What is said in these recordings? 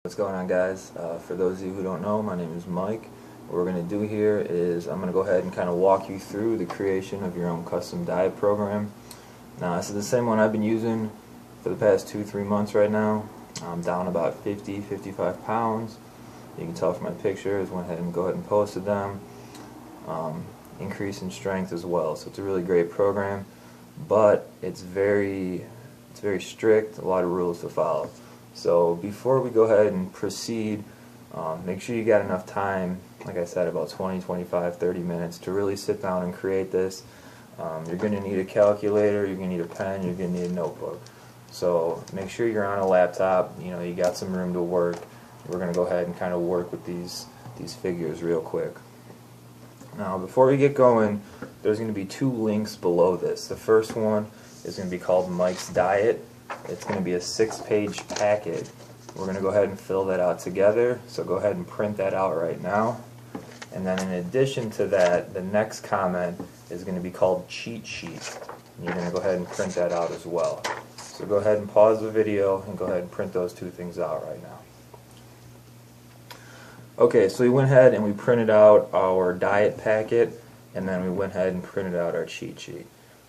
What's going on, guys? For those of you who don't know, my name is Mike. What we're going to do here is I'm going to go ahead and kind of walk you through the creation of your own custom diet program. Now, this is the same one I've been using for the past 2-3 months right now. I'm down about 55 pounds. You can tell from my pictures. Went ahead and posted them. Increase in strength as well. So it's a really great program, but it's very strict. A lot of rules to follow. So before we go ahead and proceed, make sure you got enough time, like I said, about 20, 25, 30 minutes to really sit down and create this. You're going to need a calculator, you're going to need a pen, you're going to need a notebook. So make sure you're on a laptop, you got some room to work. We're going to go ahead and kind of work with these figures real quick. Now, before we get going, there's going to be 2 links below this. The first one is going to be called Mike's Diet. It's going to be a 6-page packet. We're going to go ahead and fill that out together, so go ahead and print that out right now. And then in addition to that, the next comment is going to be called Cheat Sheet. And you're going to go ahead and print that out as well. So go ahead and pause the video and go ahead and print those 2 things out right now. Okay, so we went ahead and we printed out our diet packet, and then we went ahead and printed out our cheat sheet.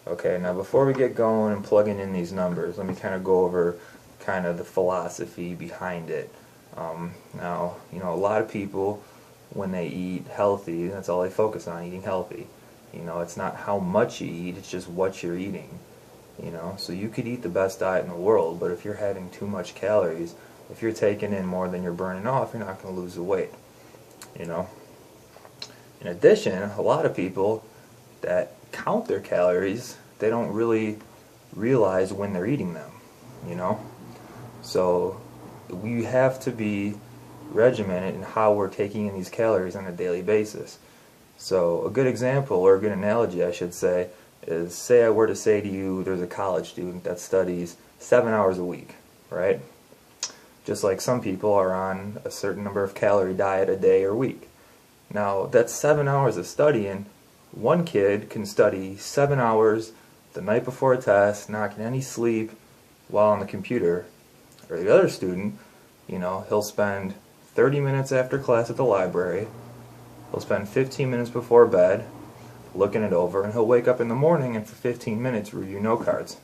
Okay, now before we get going and plugging in these numbers, let me kind of go over kind of the philosophy behind it. Now, a lot of people, when they eat healthy, that's all they focus on, eating healthy. It's not how much you eat, it's just what you're eating. So you could eat the best diet in the world, but if you're having too much calories, if you're taking in more than you're burning off, you're not going to lose the weight. In addition, a lot of people that count their calories, they don't really realize when they're eating them, So we have to be regimented in how we're taking in these calories on a daily basis. So a good example, or a good analogy I should say, is say I were to say to you there's a college student that studies 7 hours a week, right? Just like some people are on a certain number of calorie diet a day or week. Now, that's 7 hours of studying. One kid can study 7 hours the night before a test, not getting any sleep while on the computer. Or the other student, he'll spend 30 minutes after class at the library, he'll spend 15 minutes before bed looking it over, and he'll wake up in the morning and for 15 minutes review note cards.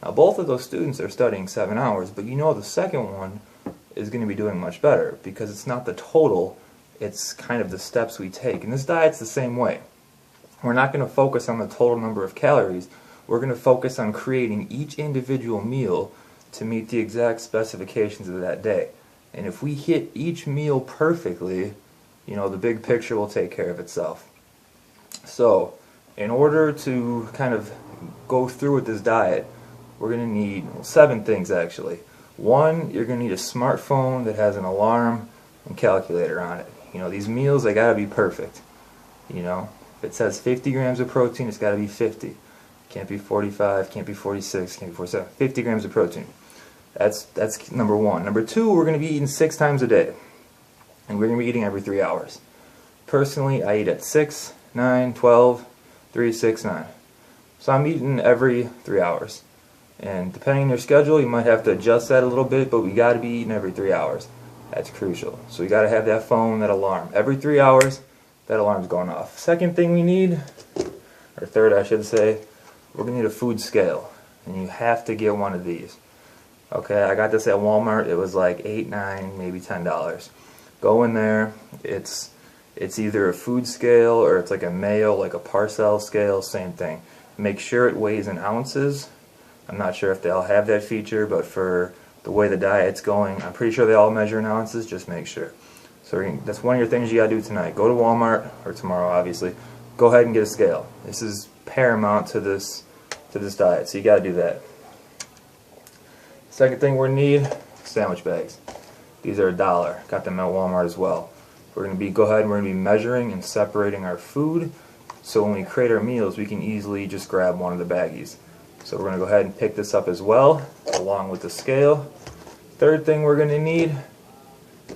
Now, both of those students are studying 7 hours, but the second one is going to be doing much better because it's not the total, it's kind of the steps we take. And this diet's the same way. We're not going to focus on the total number of calories. We're going to focus on creating each individual meal to meet the exact specifications of that day. And if we hit each meal perfectly, the big picture will take care of itself. So, in order to kind of go through with this diet, we're going to need 7 things actually. 1, you're going to need a smartphone that has an alarm and calculator on it. These meals, they got to be perfect. If it says 50 grams of protein, it's got to be 50. Can't be 45, can't be 46, can't be 47. 50 grams of protein. That's number 1. Number 2, we're going to be eating 6 times a day. And we're going to be eating every 3 hours. Personally, I eat at 6, 9, 12, 3, 6, 9. So I'm eating every 3 hours. And depending on your schedule, you might have to adjust that a little bit, but we got to be eating every 3 hours. That's crucial. So you got to have that phone, that alarm. Every 3 hours, that alarm's going off. Second thing we need, or third I should say, we're going to need a food scale. And you have to get one of these. Okay, I got this at Walmart. It was like $8, $9, maybe $10. Go in there. It's either a food scale or it's like a Mayo, like a Parcel scale, same thing. Make sure it weighs in ounces. I'm not sure if they all have that feature, but for the way the diet's going, I'm pretty sure they all measure in ounces. Just make sure. So that's one of your things you got to do tonight. Go to Walmart, or tomorrow obviously. Go ahead and get a scale. This is paramount to this diet, so you got to do that. Second thing we're going to need, sandwich bags. These are $1. Got them at Walmart as well. We're going to go ahead and we're going to be measuring and separating our food, so when we create our meals, we can easily just grab one of the baggies. So we're going to go ahead and pick this up as well, along with the scale. Third thing we're going to need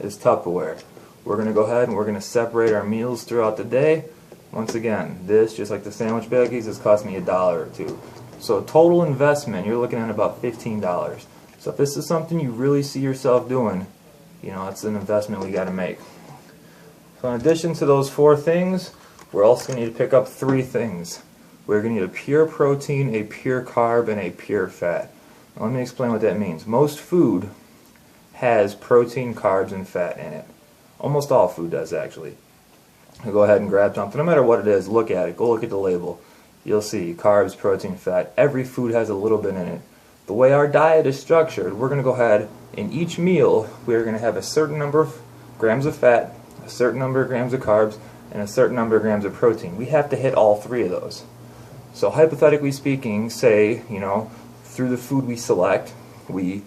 is Tupperware. We're going to go ahead and we're going to separate our meals throughout the day. Once again, this, just like the sandwich baggies, has cost me $1 or $2. So total investment, you're looking at about $15. So if this is something you really see yourself doing, you know, it's an investment we got to make. So in addition to those 4 things, we're also going to need to pick up 3 things. We're going to need a pure protein, a pure carb, and a pure fat. Now, let me explain what that means. Most food has protein, carbs, and fat in it. Almost all food does, actually. I'll go ahead and grab something. No matter what it is, look at it. Go look at the label. You'll see carbs, protein, fat. Every food has a little bit in it. The way our diet is structured, we're going to go ahead, in each meal, we're going to have a certain number of grams of fat, a certain number of grams of carbs, and a certain number of grams of protein. We have to hit all 3 of those. So hypothetically speaking, say, you know, through the food we select, we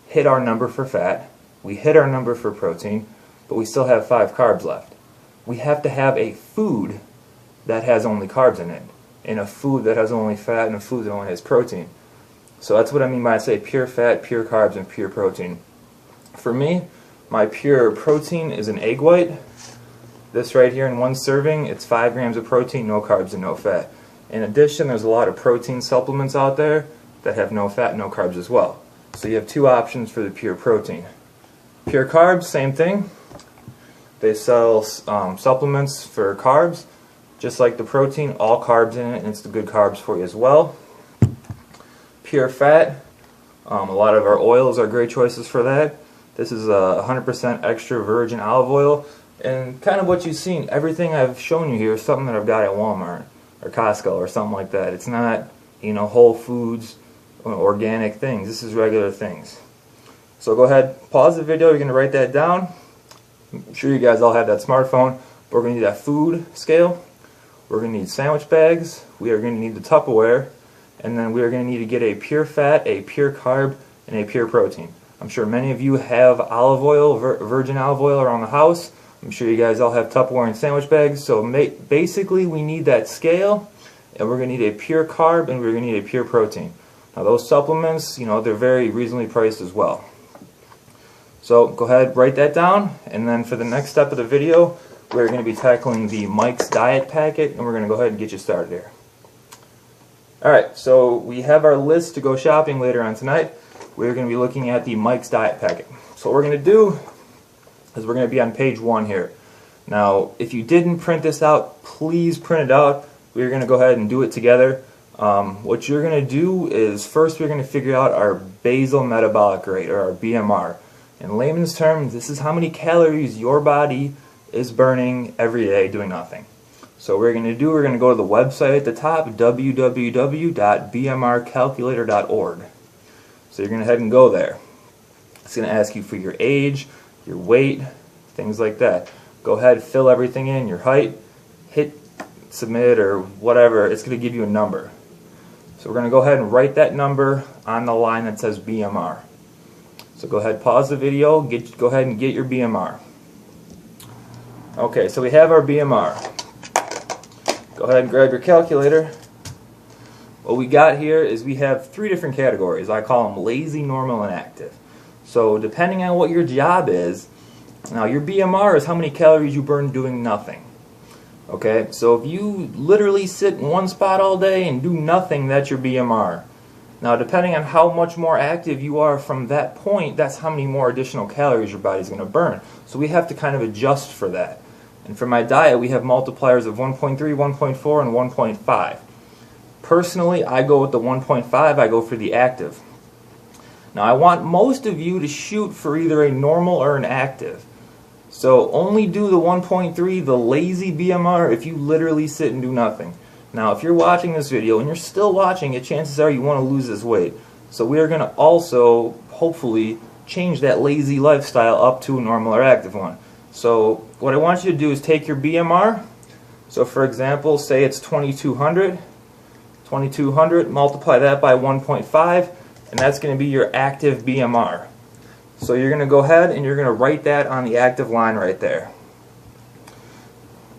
hit our number for fat, we hit our number for protein, but we still have 5 carbs left. We have to have a food that has only carbs in it, and a food that has only fat, and a food that only has protein. So that's what I mean by I say pure fat, pure carbs, and pure protein. For me, my pure protein is an egg white. This right here in 1 serving, it's 5 grams of protein, no carbs, and no fat. In addition, there's a lot of protein supplements out there that have no fat, no carbs as well. So you have 2 options for the pure protein. Pure carbs, same thing. They sell supplements for carbs, just like the protein, all carbs in it, and it's the good carbs for you as well. Pure fat, a lot of our oils are great choices for that. This is 100% extra virgin olive oil, and kind of what you've seen, everything I've shown you here is something that I've got at Walmart or Costco or something like that. It's not, you know, Whole Foods, organic things. This is regular things. So go ahead, pause the video. You're going to write that down. I'm sure you guys all have that smartphone. We're going to need that food scale. We're going to need sandwich bags. We are going to need the Tupperware. And then we are going to need to get a pure fat, a pure carb, and a pure protein. I'm sure many of you have olive oil, virgin olive oil around the house. I'm sure you guys all have Tupperware and sandwich bags. So basically we need that scale, and we're going to need a pure carb, and we're going to need a pure protein. Now those supplements, you know, they're very reasonably priced as well. So go ahead, write that down, and then for the next step of the video, we're going to be tackling the Mike's Diet Packet, and we're going to go ahead and get you started here. Alright, so we have our list to go shopping later on tonight. We're going to be looking at the Mike's Diet Packet. So what we're going to do is we're going to be on page 1 here. Now, if you didn't print this out, please print it out. We're going to go ahead and do it together. What you're going to do is first we're going to figure out our basal metabolic rate, or our BMR. In layman's terms, this is how many calories your body is burning every day doing nothing. So what we're going to do, we're going to go to the website at the top, www.bmrcalculator.org. So you're going to head and go there. It's going to ask you for your age, your weight, things like that. Go ahead, fill everything in, your height, hit submit or whatever. It's going to give you a number. So we're going to go ahead and write that number on the line that says BMR. So go ahead, pause the video, go ahead and get your BMR. Okay, so we have our BMR. Go ahead and grab your calculator. What we got here is we have 3 different categories. I call them lazy, normal, and active. So depending on what your job is, now your BMR is how many calories you burn doing nothing. Okay, so if you literally sit in one spot all day and do nothing, that's your BMR. Now depending on how much more active you are from that point, that's how many more additional calories your body's going to burn. So we have to kind of adjust for that. And for my diet, we have multipliers of 1.3, 1.4, and 1.5. Personally, I go with the 1.5. I go for the active. Now, I want most of you to shoot for either a normal or an active. So only do the 1.3, the lazy BMR, if you literally sit and do nothing. Now, if you're watching this video and you're still watching it, chances are you want to lose this weight. So we are going to also, hopefully, change that lazy lifestyle up to a normal or active one. So what I want you to do is take your BMR. So for example, say it's 2200. 2200, multiply that by 1.5, and that's going to be your active BMR. So you're going to go ahead and you're going to write that on the active line right there.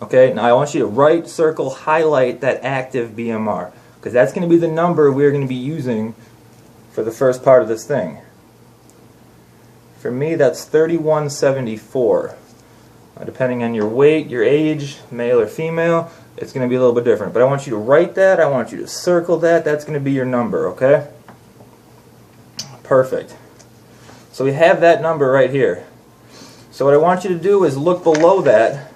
Okay, now I want you to write, circle, highlight that active BMR, because that's going to be the number we're going to be using for the first part of this thing. For me, that's 3174. Depending on your weight, your age, male or female, it's going to be a little bit different. But I want you to write that, I want you to circle that, that's going to be your number, okay? Perfect. So we have that number right here. So what I want you to do is look below that.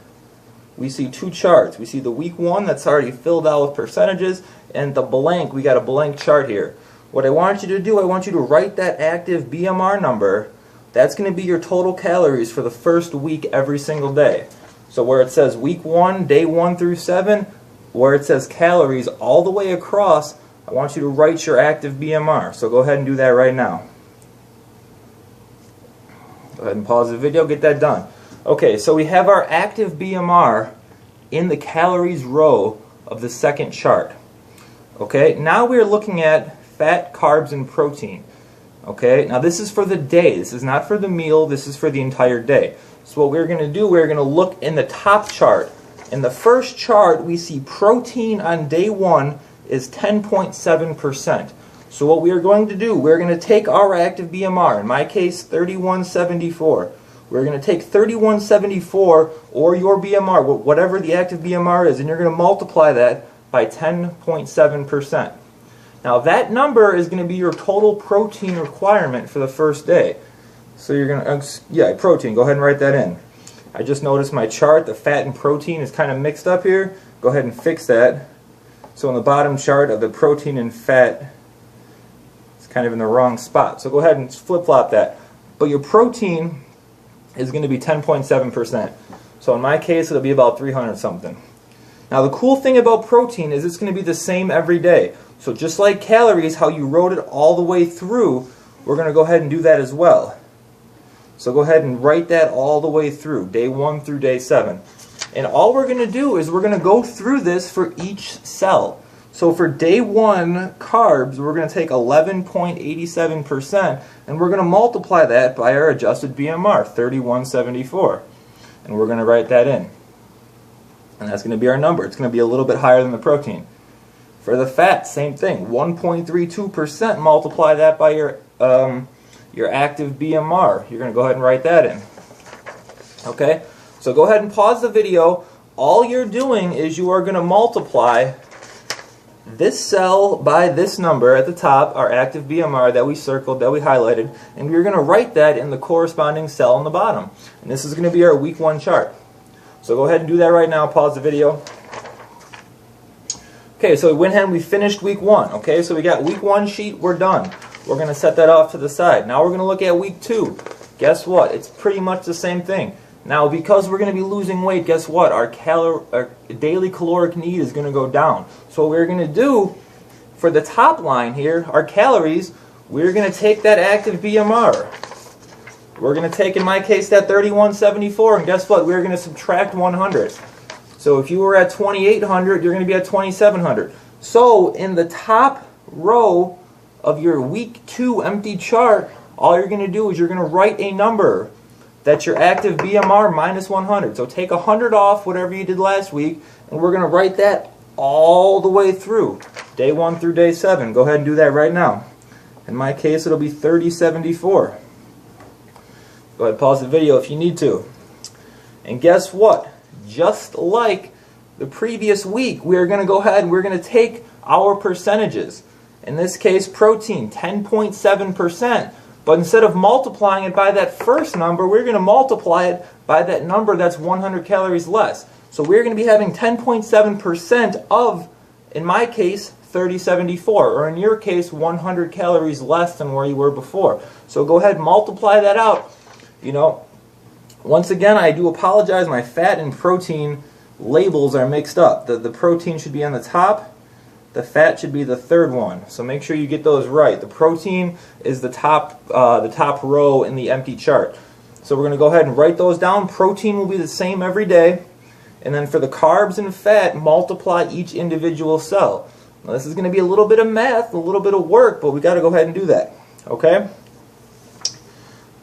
We see two charts. We see the week 1 that's already filled out with percentages, and the blank, we got a blank chart here. What I want you to do, I want you to write that active BMR number. That's going to be your total calories for the first week every single day. So where it says week 1, day 1 through 7, where it says calories all the way across, I want you to write your active BMR. So go ahead and do that right now. Go ahead and pause the video, get that done. Okay, so we have our active BMR in the calories row of the second chart. Okay, now we're looking at fat, carbs, and protein. Okay, now this is for the day. This is not for the meal. This is for the entire day. So what we're going to do, we're going to look in the top chart. In the first chart, we see protein on day 1 is 10.7%. So what we are going to do, we're going to take our active BMR, in my case 3174. We're going to take 3174 or your BMR, whatever the active BMR is, and you're going to multiply that by 10.7%. Now that number is going to be your total protein requirement for the first day. So you're going to, protein, go ahead and write that in. I just noticed my chart, the fat and protein is kind of mixed up here. Go ahead and fix that. So in the bottom chart of the protein and fat, it's kind of in the wrong spot. So go ahead and flip-flop that. But your protein is going to be 10.7%. So in my case, it'll be about 300 something. Now the cool thing about protein is it's going to be the same every day. So just like calories, how you wrote it all the way through, we're going to go ahead and do that as well. So go ahead and write that all the way through, day 1 through day 7. And all we're going to do is we're going to go through this for each cell. So for day 1 carbs, we're going to take 11.87% and we're going to multiply that by our adjusted BMR, 3174. And we're going to write that in. And that's going to be our number. It's going to be a little bit higher than the protein. For the fat, same thing, 1.32%, multiply that by your active BMR. You're going to go ahead and write that in. Okay? So go ahead and pause the video. All you're doing is you are going to multiply this cell by this number at the top, our active BMR that we circled, that we highlighted, and we're going to write that in the corresponding cell on the bottom. And this is going to be our week 1 chart. So go ahead and do that right now. Pause the video. Okay, so we went ahead and we finished week 1. Okay, so we got week 1 sheet, we're done. We're going to set that off to the side. Now we're going to look at week 2. Guess what? It's pretty much the same thing. Now because we're going to be losing weight, guess what? Our daily caloric need is going to go down. So what we're going to do for the top line here, our calories, we're going to take that active BMR. We're going to take, in my case, that 3174, and guess what? We're going to subtract 100. So if you were at 2800, you're going to be at 2700. So in the top row of your week 2 empty chart, all you're going to do is you're going to write a number that's your active BMR minus 100. So take 100 off whatever you did last week, and we're going to write that all the way through, day 1 through day 7. Go ahead and do that right now. In my case, it'll be 3074. Go ahead and pause the video if you need to. And guess what? Just like the previous week, we're going to go ahead and we're going to take our percentages. In this case, protein, 10.7%. But instead of multiplying it by that first number, we're going to multiply it by that number that's 100 calories less. So we're going to be having 10.7% of, in my case, 3074, or in your case, 100 calories less than where you were before. So go ahead and multiply that out. You know, once again, I do apologize. My fat and protein labels are mixed up. The protein should be on the top. The fat should be the third one. So make sure you get those right. The protein is the top row in the empty chart. So we're going to go ahead and write those down. Protein will be the same every day. And then for the carbs and fat, multiply each individual cell. Now this is going to be a little bit of math, a little bit of work, but we got to go ahead and do that. Okay?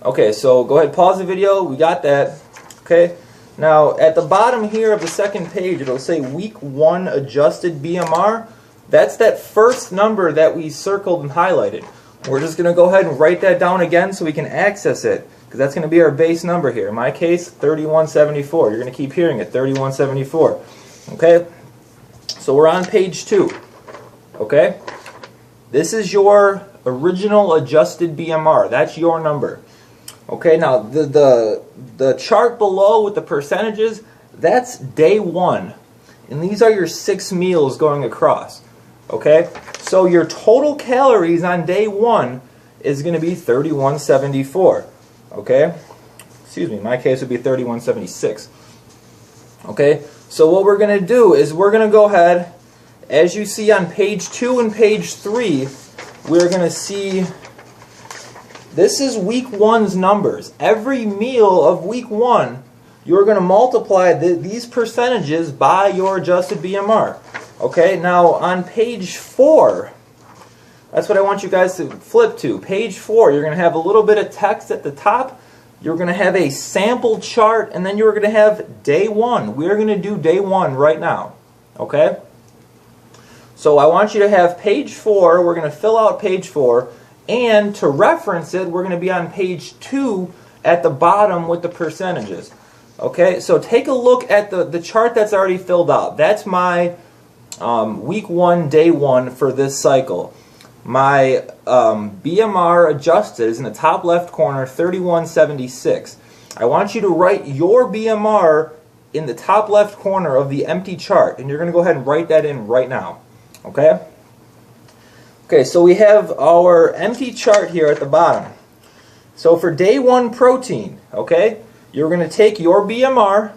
Okay, so go ahead, pause the video. We got that. Okay? Now, at the bottom here of the second page, it'll say week 1 adjusted BMR. That's that first number that we circled and highlighted. We're just going to go ahead and write that down again so we can access it, because that's going to be our base number here. In my case, 3174. You're going to keep hearing it, 3174. Okay? So we're on page 2. Okay? This is your original adjusted BMR. That's your number. Okay, now the chart below with the percentages, that's day 1. And these are your 6 meals going across. Okay? So your total calories on day 1 is going to be 3174. Okay? Excuse me, in my case it would be 3176. Okay? So what we're going to do is we're going to go ahead, as you see on page 2 and page 3, we're going to see, this is week 1's numbers. Every meal of week 1, you're going to multiply these percentages by your adjusted BMR. Okay, now on page 4, that's what I want you guys to flip to. Page 4, you're going to have a little bit of text at the top. You're going to have a sample chart, and then you're going to have day 1. We're going to do day 1 right now. Okay? So I want you to have page 4. We're going to fill out page 4. And to reference it, we're going to be on page 2 at the bottom with the percentages. Okay? So take a look at the chart that's already filled out. That's my week 1, day 1 for this cycle. My BMR adjusted is in the top left corner, 3176. I want you to write your BMR in the top left corner of the empty chart, and you're going to go ahead and write that in right now. Okay? Okay, so we have our empty chart here at the bottom. So for day 1 protein, okay, you're going to take your BMR,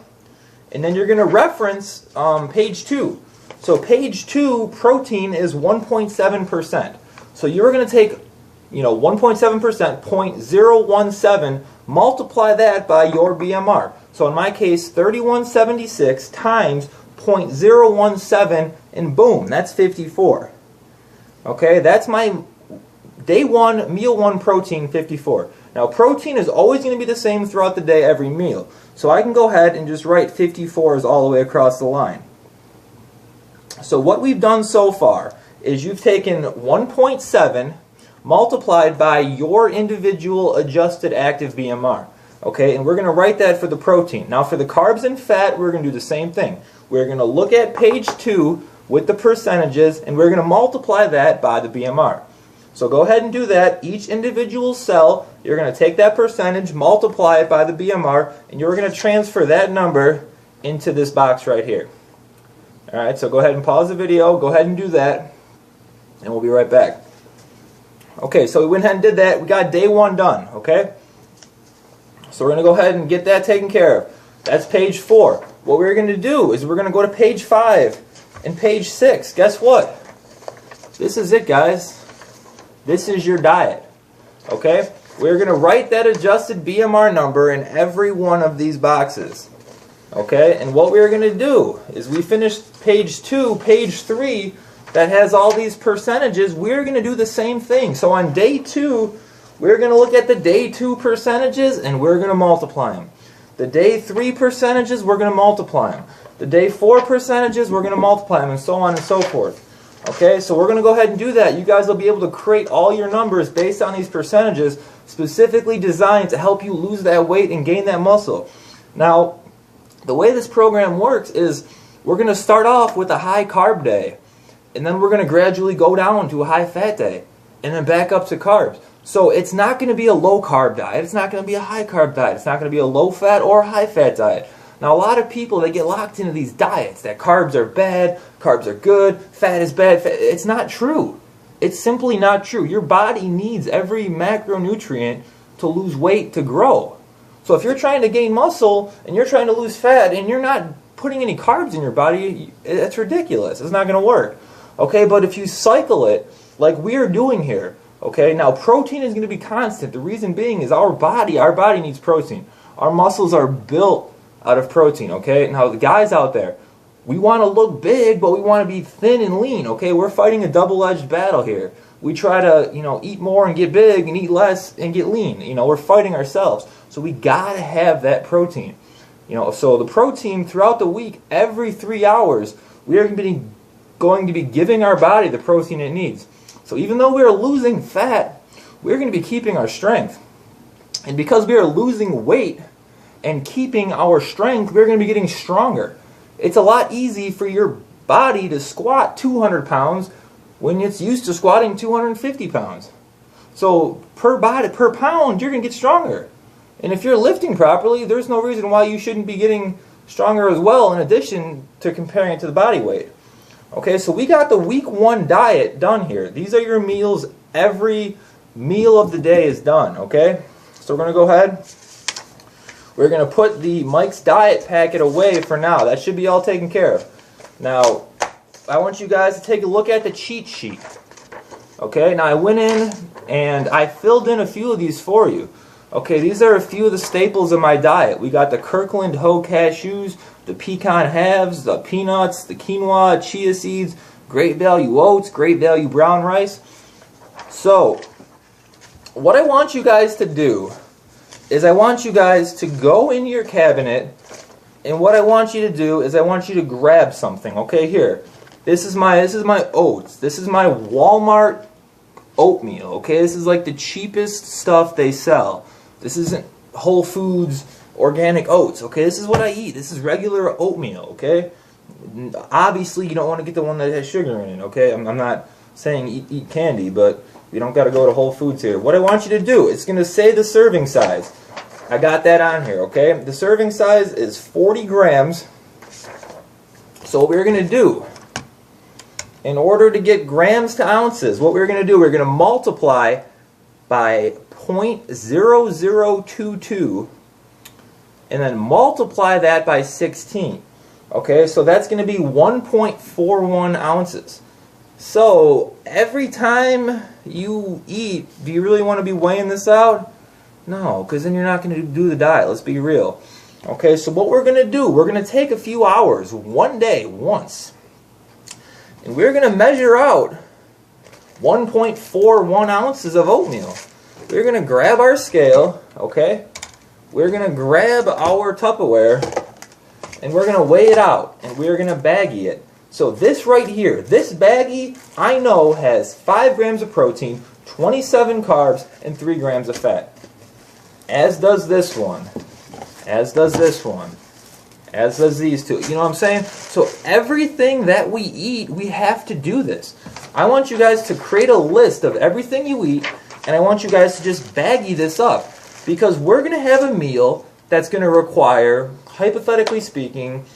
and then you're going to reference page 2. So page 2 protein is 1.7%. So you're going to take, 1.7%, 0.017, multiply that by your BMR. So in my case, 3176 times 0.017, and boom, that's 54. Okay, that's my day 1, meal 1 protein, 54. Now protein is always going to be the same throughout the day, every meal. So I can go ahead and just write 54s all the way across the line. So what we've done so far is you've taken 1.7 multiplied by your individual adjusted active BMR. Okay, and we're going to write that for the protein. Now for the carbs and fat, we're going to do the same thing. We're going to look at page 2 with the percentages, and we're going to multiply that by the BMR. So go ahead and do that. Each individual cell, you're going to take that percentage, multiply it by the BMR, and you're going to transfer that number into this box right here. Alright, so go ahead and pause the video, go ahead and do that, and we'll be right back. Okay, so we went ahead and did that. We got day 1 done, okay? So we're going to go ahead and get that taken care of. That's page 4. What we're going to do is we're going to go to page 5 and page 6. Guess what? This is it, guys. This is your diet, okay? We're going to write that adjusted BMR number in every one of these boxes. Okay, and what we're going to do is we finished page 2, page 3, that has all these percentages. We're going to do the same thing. So on day 2, we're going to look at the day 2 percentages, and we're going to multiply them. The day 3 percentages, we're going to multiply them. The day 4 percentages, we're going to multiply them, and so on and so forth. Okay, so we're going to go ahead and do that. You guys will be able to create all your numbers based on these percentages, specifically designed to help you lose that weight and gain that muscle. Now, the way this program works is we're going to start off with a high carb day, and then we're going to gradually go down to a high fat day, and then back up to carbs. So it's not going to be a low carb diet, it's not going to be a high carb diet, it's not going to be a low fat or high fat diet. Now a lot of people, they get locked into these diets that carbs are bad, carbs are good, fat is bad. It's not true. It's simply not true. Your body needs every macronutrient to lose weight, to grow. So if you're trying to gain muscle and you're trying to lose fat and you're not putting any carbs in your body, it's ridiculous. It's not going to work. Okay, but if you cycle it like we're doing here, okay, now protein is going to be constant. The reason being is our body needs protein. Our muscles are built out of protein, okay? Now the guys out there, we want to look big, but we want to be thin and lean, okay? We're fighting a double-edged battle here. We try to, eat more and get big and eat less and get lean. We're fighting ourselves. So we got to have that protein. So the protein throughout the week, every 3 hours, we are going to be giving our body the protein it needs. So even though we are losing fat, we're going to be keeping our strength. And because we are losing weight and keeping our strength, we're going to be getting stronger. It's a lot easy for your body to squat 200 pounds when it's used to squatting 250 pounds. So per pound, you're going to get stronger. And if you're lifting properly, there's no reason why you shouldn't be getting stronger as well, in addition to comparing it to the body weight. Okay, so we got the week 1 diet done here. These are your meals. Every meal of the day is done, okay? So we're going to go ahead. We're going to put the Mike's Diet packet away for now. That should be all taken care of. Now, I want you guys to take a look at the cheat sheet. Okay, now I went in and I filled in a few of these for you. Okay, these are a few of the staples of my diet. We got the Kirkland Hoe cashews, the pecan halves, the peanuts, the quinoa, chia seeds, great value oats, great value brown rice. So, what I want you guys to do is I want you guys to go in your cabinet, and what I want you to do is I want you to grab something. Okay, here. This is my oats. This is my Walmart oatmeal. Okay, this is like the cheapest stuff they sell. This isn't Whole Foods organic oats. Okay, this is what I eat. This is regular oatmeal. Okay, obviously you don't want to get the one that has sugar in it. Okay, I'm not saying eat candy, but you don't got to go to Whole Foods here. What I want you to do, it's going to say the serving size. I got that on here. Okay, the serving size is 40 grams. So what we're going to do, in order to get grams to ounces, what we're going to do, we're going to multiply by 0.0022 and then multiply that by 16. Okay, so that's going to be 1.41 ounces. So every time you eat, do you really want to be weighing this out? No, because then you're not going to do the diet. Let's be real. Okay, so what we're going to do, we're going to take a few hours, one day, once, and we're going to measure out 1.41 ounces of oatmeal. We're going to grab our scale, okay? We're going to grab our Tupperware, and we're going to weigh it out, and we're going to baggie it. So this right here, this baggie, I know has 5 grams of protein, 27 carbs, and 3 grams of fat. As does this one. As does this one. As does these two. You know what I'm saying? So everything that we eat, we have to do this. I want you guys to create a list of everything you eat, and I want you guys to just baggie this up. Because we're going to have a meal that's going to require, hypothetically speaking,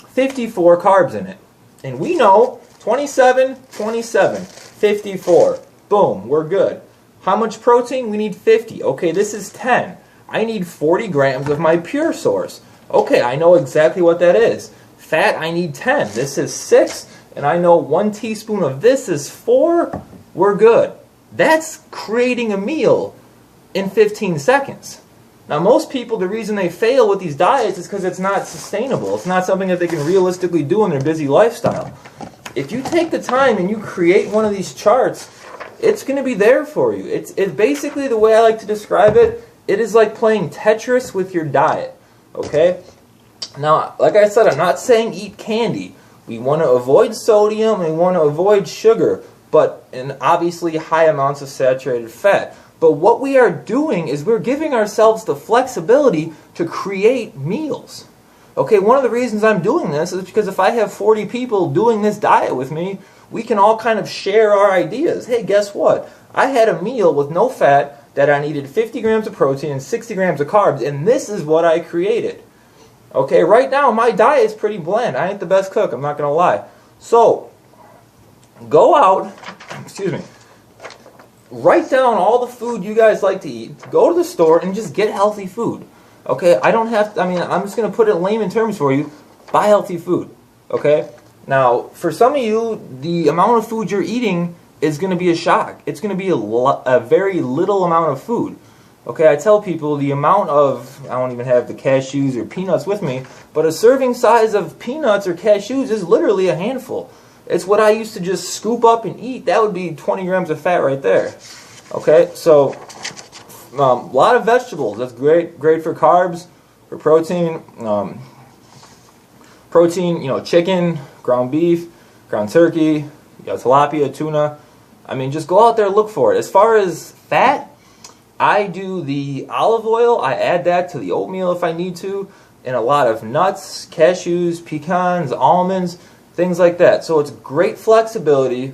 54 carbs in it. And we know 27, 27, 54. Boom, we're good. How much protein? We need 50. Okay, this is 10. I need 40 grams of my pure source. Okay, I know exactly what that is. Fat, I need 10. This is 6, and I know 1 teaspoon of this is 4. We're good. That's creating a meal in 15 seconds. Now, most people, the reason they fail with these diets is because it's not sustainable. It's not something that they can realistically do in their busy lifestyle. If you take the time and you create one of these charts, it's going to be there for you. It's basically, the way I like to describe it, it is like playing Tetris with your diet. Okay? Now, like I said, I'm not saying eat candy. We want to avoid sodium and we want to avoid sugar, but in obviously high amounts of saturated fat. But what we are doing is we're giving ourselves the flexibility to create meals. Okay, one of the reasons I'm doing this is because if I have 40 people doing this diet with me, we can all kind of share our ideas. Hey, guess what? I had a meal with no fat that I needed 50 grams of protein and 60 grams of carbs, and this is what I created. Okay, right now my diet is pretty bland. I ain't the best cook, I'm not going to lie. So, go out, excuse me, write down all the food you guys like to eat, go to the store and just get healthy food. Okay, I don't have to, I'm just going to put it in layman terms for you. Buy healthy food. Okay? Now, for some of you, the amount of food you're eating is going to be a shock. It's going to be a very little amount of food. Okay, I tell people the amount of, I don't even have the cashews or peanuts with me, but a serving size of peanuts or cashews is literally a handful. It's what I used to just scoop up and eat. That would be 20 grams of fat right there. Okay, so a lot of vegetables. That's great for carbs, for protein. Protein, you know, chicken, ground beef, ground turkey, you got tilapia, tuna. I mean, just go out there and look for it. As far as fat, I do the olive oil. I add that to the oatmeal if I need to, and a lot of nuts, cashews, pecans, almonds, things like that. So it's great flexibility.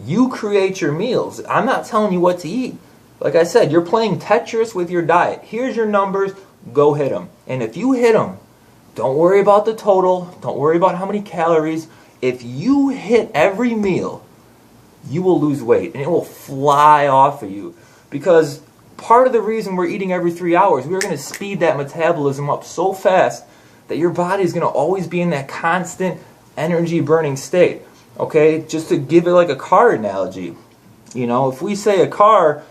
You create your meals. I'm not telling you what to eat. Like I said, you're playing Tetris with your diet. Here's your numbers, go hit them. And if you hit them, don't worry about the total, don't worry about how many calories. If you hit every meal, you will lose weight and it will fly off of you. Because part of the reason we're eating every 3 hours, we're going to speed that metabolism up so fast that your body is going to always be in that constant energy burning state. Okay, just to give it like a car analogy, you know, if we say a car,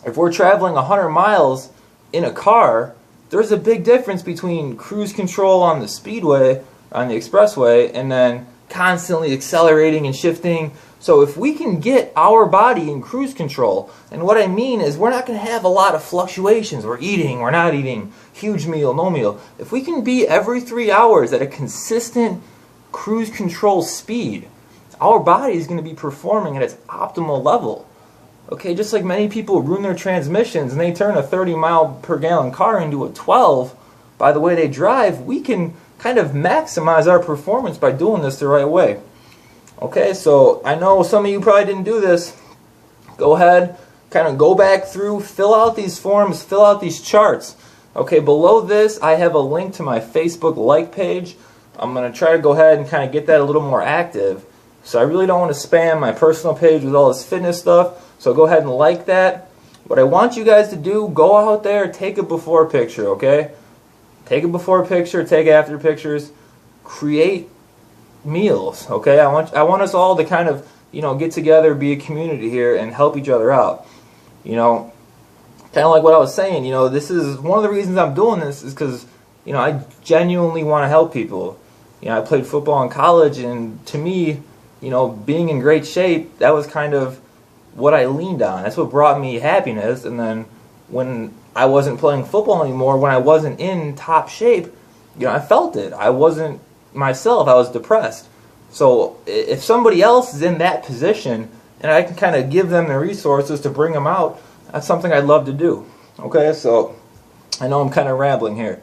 if we're traveling 100 miles in a car, there's a big difference between cruise control on the speedway, on the expressway, and then constantly accelerating and shifting. So if we can get our body in cruise control, and what I mean is we're not going to have a lot of fluctuations. We're eating, we're not eating, huge meal, no meal. If we can be every 3 hours at a consistent cruise control speed, our body is going to be performing at its optimal level. Okay, just like many people ruin their transmissions and they turn a 30 mile per gallon car into a 12 by the way they drive, we can kind of maximize our performance by doing this the right way. Okay, so I know some of you probably didn't do this. Go ahead, kind of go back through, fill out these forms, fill out these charts. Okay, below this I have a link to my Facebook like page. I'm going to try to go ahead and kind of get that a little more active. So I really don't want to spam my personal page with all this fitness stuff. So go ahead and like that. What I want you guys to do, go out there, take a before picture, okay? Take a before picture, take after pictures, create meals, okay? I want us all to kind of, you know, get together, be a community here, and help each other out. You know, kind of like what I was saying, you know, this is one of the reasons I'm doing this is because, you know, I genuinely want to help people. You know, I played football in college, and to me, you know, being in great shape, that was kind of what I leaned on. That's what brought me happiness. And then when I wasn't playing football anymore, when I wasn't in top shape, you know, I felt it. I wasn't myself. I was depressed. So if somebody else is in that position and I can kind of give them the resources to bring them out, that's something I'd love to do. Okay, so I know I'm kind of rambling here.